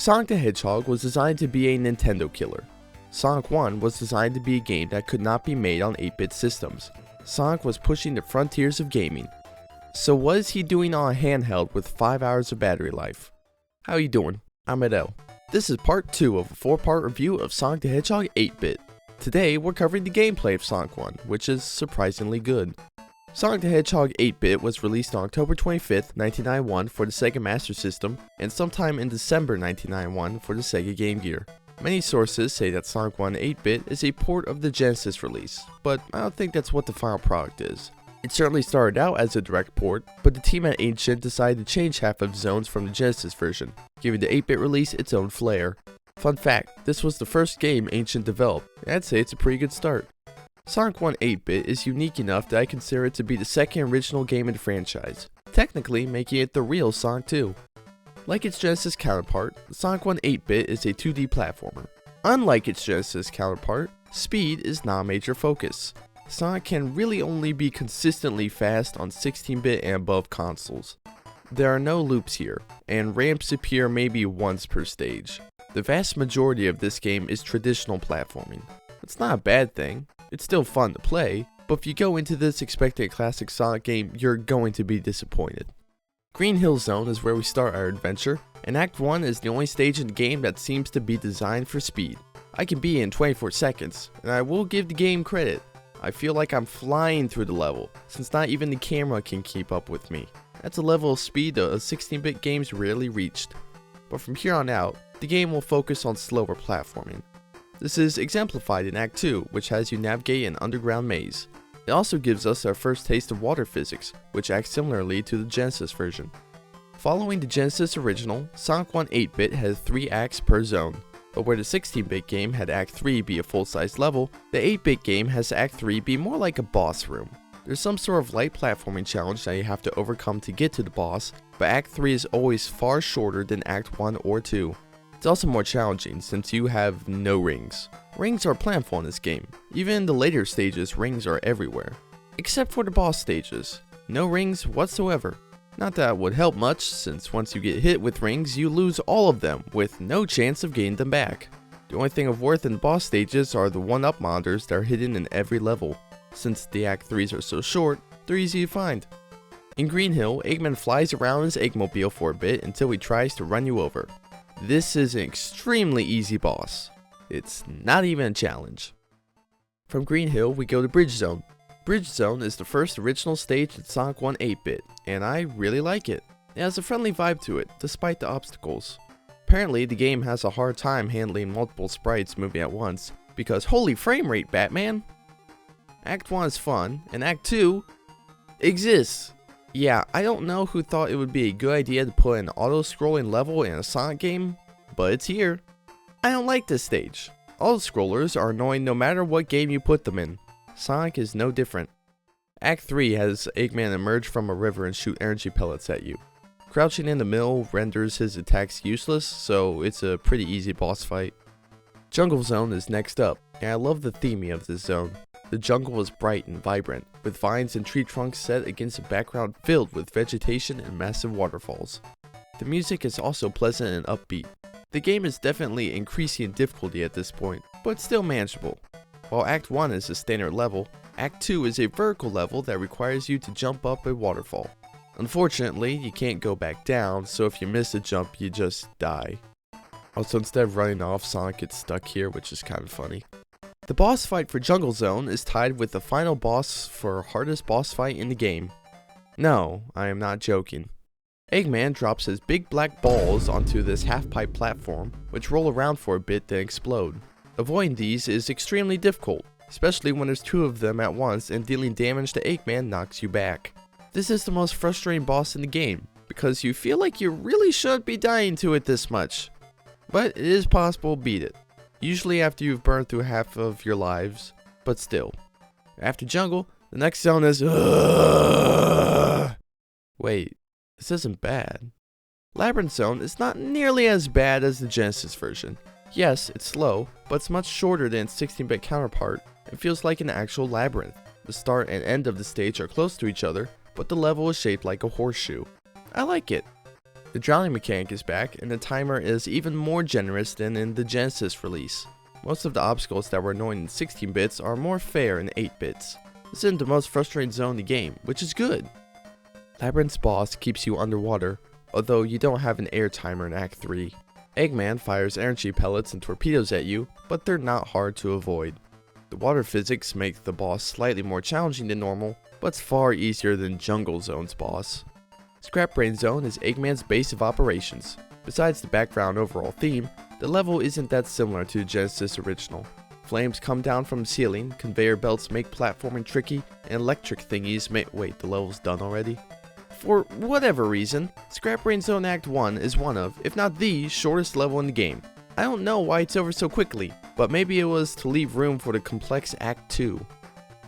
Sonic the Hedgehog was designed to be a Nintendo killer. Sonic 1 was designed to be a game that could not be made on 8-bit systems. Sonic was pushing the frontiers of gaming. So what is he doing on a handheld with 5 hours of battery life? How you doing? I'm Adele. This is part 2 of a 4-part review of Sonic the Hedgehog 8-bit. Today we're covering the gameplay of Sonic 1, which is surprisingly good. Sonic the Hedgehog 8-bit was released on October 25th, 1991 for the Sega Master System and sometime in December 1991 for the Sega Game Gear. Many sources say that Sonic 1 8-bit is a port of the Genesis release, but I don't think that's what the final product is. It certainly started out as a direct port, but the team at Ancient decided to change half of zones from the Genesis version, giving the 8-bit release its own flair. Fun fact, this was the first game Ancient developed, and I'd say it's a pretty good start. Sonic 1 8-bit is unique enough that I consider it to be the second original game in the franchise, technically making it the real Sonic 2. Like its Genesis counterpart, Sonic 1 8-bit is a 2D platformer. Unlike its Genesis counterpart, speed is not a major focus. Sonic can really only be consistently fast on 16-bit and above consoles. There are no loops here, and ramps appear maybe once per stage. The vast majority of this game is traditional platforming. It's not a bad thing, it's still fun to play, but if you go into this expecting a classic Sonic game, you're going to be disappointed. Green Hill Zone is where we start our adventure, and Act 1 is the only stage in the game that seems to be designed for speed. I can be in 24 seconds, and I will give the game credit. I feel like I'm flying through the level, since not even the camera can keep up with me. That's a level of speed that 16-bit games rarely reached. But from here on out, the game will focus on slower platforming. This is exemplified in Act 2, which has you navigate an underground maze. It also gives us our first taste of water physics, which acts similarly to the Genesis version. Following the Genesis original, Sonic 1 8-bit has 3 acts per zone, but where the 16-bit game had Act 3 be a full-size level, the 8-bit game has Act 3 be more like a boss room. There's some sort of light platforming challenge that you have to overcome to get to the boss, but Act 3 is always far shorter than Act 1 or 2. It's also more challenging since you have no rings. Rings are plentiful in this game. Even in the later stages, rings are everywhere. Except for the boss stages. No rings whatsoever. Not that it would help much, since once you get hit with rings, you lose all of them, with no chance of getting them back. The only thing of worth in the boss stages are the 1-up monitors that are hidden in every level. Since the Act 3s are so short, they're easy to find. In Green Hill, Eggman flies around his Eggmobile for a bit until he tries to run you over. This is an extremely easy boss. It's not even a challenge. From Green Hill, we go to Bridge Zone. Bridge Zone is the first original stage in Sonic 1 8-bit, and I really like it. It has a friendly vibe to it, despite the obstacles. Apparently, the game has a hard time handling multiple sprites moving at once, because holy frame rate, Batman! Act 1 is fun, and Act 2 exists. Yeah, I don't know who thought it would be a good idea to put an auto-scrolling level in a Sonic game, but it's here. I don't like this stage. Auto-scrollers are annoying no matter what game you put them in. Sonic is no different. Act 3 has Eggman emerge from a river and shoot energy pellets at you. Crouching in the middle renders his attacks useless, so it's a pretty easy boss fight. Jungle Zone is next up, and I love the theming of this zone. The jungle is bright and vibrant, with vines and tree trunks set against a background filled with vegetation and massive waterfalls. The music is also pleasant and upbeat. The game is definitely increasing in difficulty at this point, but still manageable. While Act 1 is a standard level, Act 2 is a vertical level that requires you to jump up a waterfall. Unfortunately, you can't go back down, so if you miss a jump, you just die. Also, instead of running off, Sonic gets stuck here, which is kind of funny. The boss fight for Jungle Zone is tied with the final boss for hardest boss fight in the game. No, I am not joking. Eggman drops his big black balls onto this half-pipe platform, which roll around for a bit then explode. Avoiding these is extremely difficult, especially when there's 2 of them at once and dealing damage to Eggman knocks you back. This is the most frustrating boss in the game, because you feel like you really shouldn't be dying to it this much. But it is possible to beat it. Usually after you've burned through half of your lives, but still. After Jungle, the next zone is Wait, this isn't bad. Labyrinth Zone is not nearly as bad as the Genesis version. Yes, it's slow, but it's much shorter than its 16-bit counterpart. It feels like an actual labyrinth. The start and end of the stage are close to each other, but the level is shaped like a horseshoe. I like it. The drowning mechanic is back, and the timer is even more generous than in the Genesis release. Most of the obstacles that were annoying in 16 bits are more fair in 8 bits. This isn't the most frustrating zone in the game, which is good. Labyrinth's boss keeps you underwater, although you don't have an air timer in Act 3. Eggman fires energy pellets and torpedoes at you, but they're not hard to avoid. The water physics make the boss slightly more challenging than normal, but it's far easier than Jungle Zone's boss. Scrap Brain Zone is Eggman's base of operations. Besides the background overall theme, the level isn't that similar to the Genesis original. Flames come down from the ceiling, conveyor belts make platforming tricky, and electric thingies make— wait, the level's done already? For whatever reason, Scrap Brain Zone Act 1 is one of, if not the, shortest level in the game. I don't know why it's over so quickly, but maybe it was to leave room for the complex Act 2.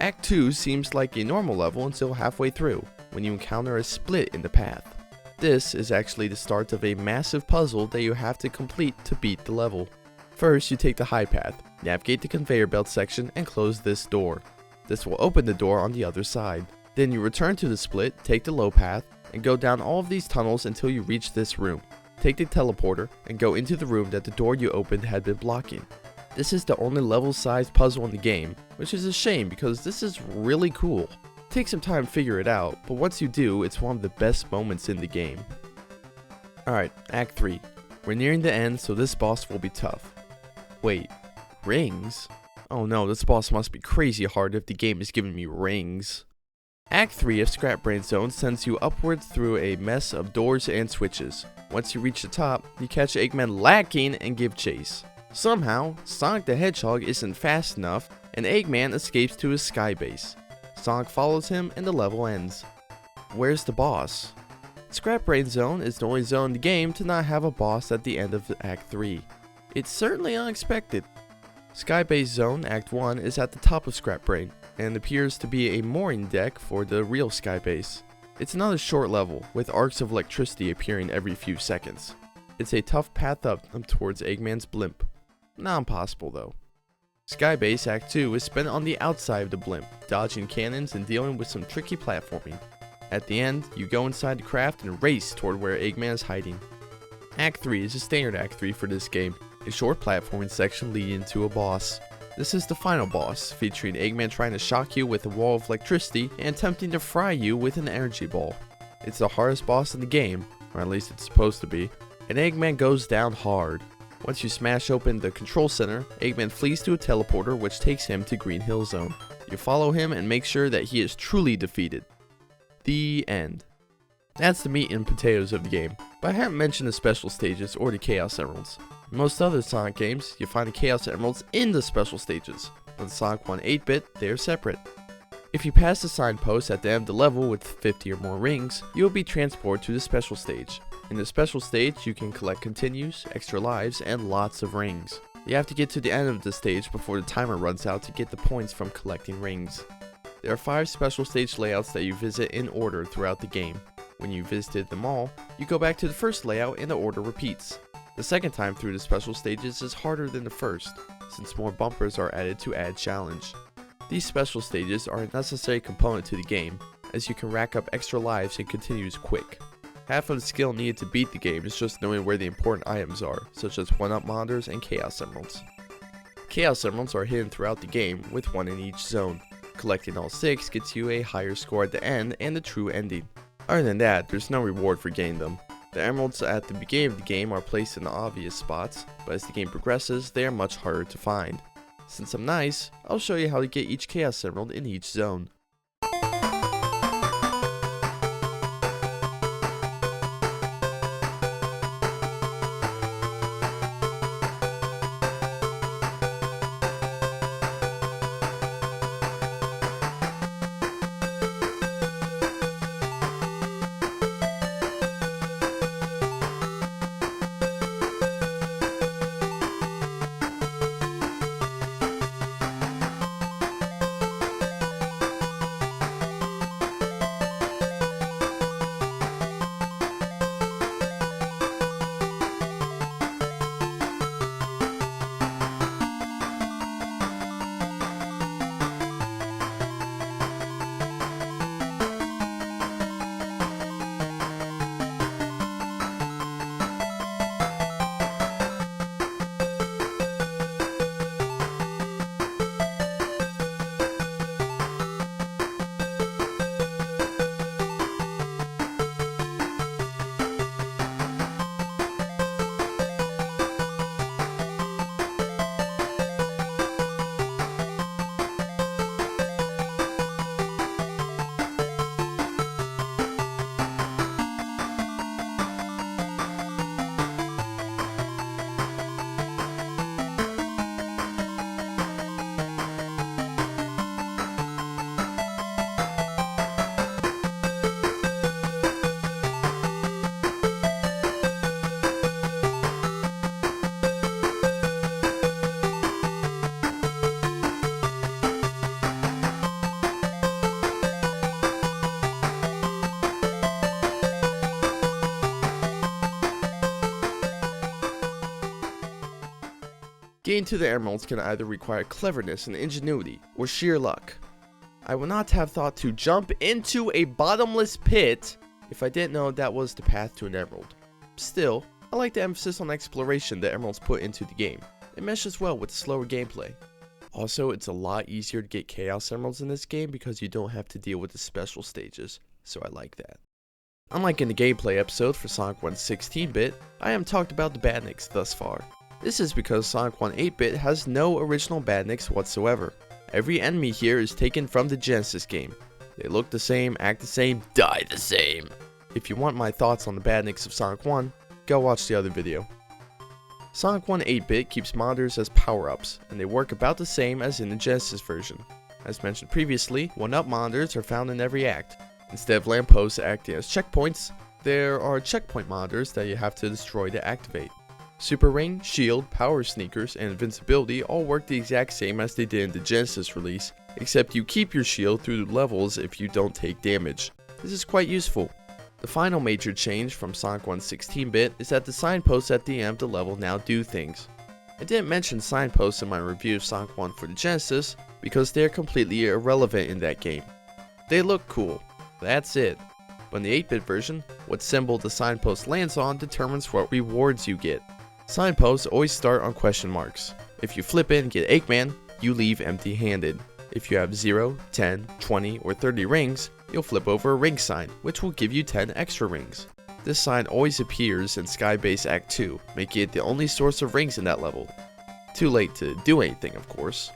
Act 2 seems like a normal level until halfway through, when you encounter a split in the path. This is actually the start of a massive puzzle that you have to complete to beat the level. First, you take the high path, navigate the conveyor belt section, and close this door. This will open the door on the other side. Then you return to the split, take the low path, and go down all of these tunnels until you reach this room. Take the teleporter, and go into the room that the door you opened had been blocking. This is the only level-sized puzzle in the game, which is a shame because this is really cool. Take some time to figure it out, but once you do, it's one of the best moments in the game. Alright, Act 3. We're nearing the end, so this boss will be tough. Wait, rings? Oh no, this boss must be crazy hard if the game is giving me rings. Act 3 of Scrap Brain Zone sends you upwards through a mess of doors and switches. Once you reach the top, you catch Eggman lacking and give chase. Somehow, Sonic the Hedgehog isn't fast enough, and Eggman escapes to his sky base. Sonic follows him and the level ends. Where's the boss? Scrap Brain Zone is the only zone in the game to not have a boss at the end of Act 3. It's certainly unexpected. Skybase Zone Act 1 is at the top of Scrap Brain, and appears to be a mooring deck for the real Skybase. It's another short level, with arcs of electricity appearing every few seconds. It's a tough path up towards Eggman's blimp. Not impossible though. Skybase Act 2 is spent on the outside of the blimp, dodging cannons and dealing with some tricky platforming. At the end, you go inside the craft and race toward where Eggman is hiding. Act 3 is a standard Act 3 for this game, a short platforming section leading to a boss. This is the final boss, featuring Eggman trying to shock you with a wall of electricity and attempting to fry you with an energy ball. It's the hardest boss in the game, or at least it's supposed to be, and Eggman goes down hard. Once you smash open the control center, Eggman flees to a teleporter which takes him to Green Hill Zone. You follow him and make sure that he is truly defeated. The end. That's the meat and potatoes of the game, but I haven't mentioned the special stages or the Chaos Emeralds. In most other Sonic games, you find the Chaos Emeralds in the special stages, but in Sonic 1 8-bit, they are separate. If you pass the signpost at the end of the level with 50 or more rings, you will be transported to the special stage. In the special stage, you can collect continues, extra lives, and lots of rings. You have to get to the end of the stage before the timer runs out to get the points from collecting rings. There are 5 special stage layouts that you visit in order throughout the game. When you visited them all, you go back to the first layout and the order repeats. The second time through the special stages is harder than the first, since more bumpers are added to add challenge. These special stages are a necessary component to the game, as you can rack up extra lives and continues quick. Half of the skill needed to beat the game is just knowing where the important items are, such as 1-up monitors and Chaos Emeralds. Chaos Emeralds are hidden throughout the game, with 1 in each zone. Collecting all 6 gets you a higher score at the end and the true ending. Other than that, there's no reward for getting them. The emeralds at the beginning of the game are placed in the obvious spots, but as the game progresses, they are much harder to find. Since I'm nice, I'll show you how to get each Chaos Emerald in each zone. Getting to the emeralds can either require cleverness and ingenuity, or sheer luck. I would not have thought to jump into a bottomless pit if I didn't know that was the path to an emerald. Still, I like the emphasis on exploration that emeralds put into the game. It meshes well with the slower gameplay. Also, it's a lot easier to get chaos emeralds in this game because you don't have to deal with the special stages, so I like that. Unlike in the gameplay episode for Sonic 1 16-bit, I haven't talked about the badniks thus far. This is because Sonic 1 8-bit has no original badniks whatsoever. Every enemy here is taken from the Genesis game. They look the same, act the same, die the same. If you want my thoughts on the badniks of Sonic 1, go watch the other video. Sonic 1 8-bit keeps monitors as power-ups, and they work about the same as in the Genesis version. As mentioned previously, 1-up monitors are found in every act. Instead of lampposts acting as checkpoints, there are checkpoint monitors that you have to destroy to activate. Super Ring, Shield, Power Sneakers, and Invincibility all work the exact same as they did in the Genesis release, except you keep your shield through the levels if you don't take damage. This is quite useful. The final major change from Sonic 1 16-bit is that the signposts at the end of the level now do things. I didn't mention signposts in my review of Sonic 1 for the Genesis because they are completely irrelevant in that game. They look cool, that's it. But in the 8-bit version, what symbol the signpost lands on determines what rewards you get. Signposts always start on question marks. If you flip it and get Eggman, you leave empty-handed. If you have 0, 10, 20, or 30 rings, you'll flip over a ring sign, which will give you 10 extra rings. This sign always appears in Skybase Act 2, making it the only source of rings in that level. Too late to do anything, of course.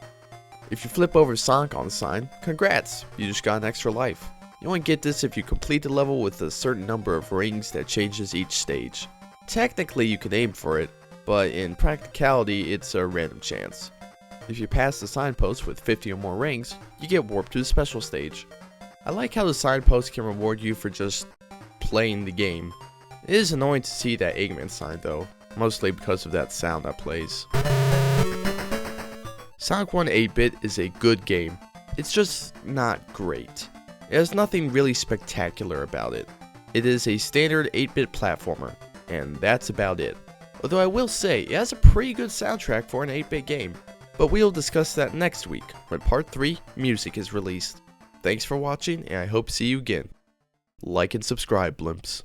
If you flip over Sonic on the sign, congrats, you just got an extra life. You only get this if you complete the level with a certain number of rings that changes each stage. Technically you can aim for it, but in practicality it's a random chance. If you pass the signpost with 50 or more rings, you get warped to the special stage. I like how the signpost can reward you for just playing the game. It is annoying to see that Eggman sign though, mostly because of that sound that plays. Sonic 1 8-bit is a good game. It's just not great. It has nothing really spectacular about it. It is a standard 8-bit platformer, and that's about it. Although I will say, it has a pretty good soundtrack for an 8-bit game. But we'll discuss that next week, when Part 3 Music is released. Thanks for watching, and I hope to see you again. Like and subscribe, blimps.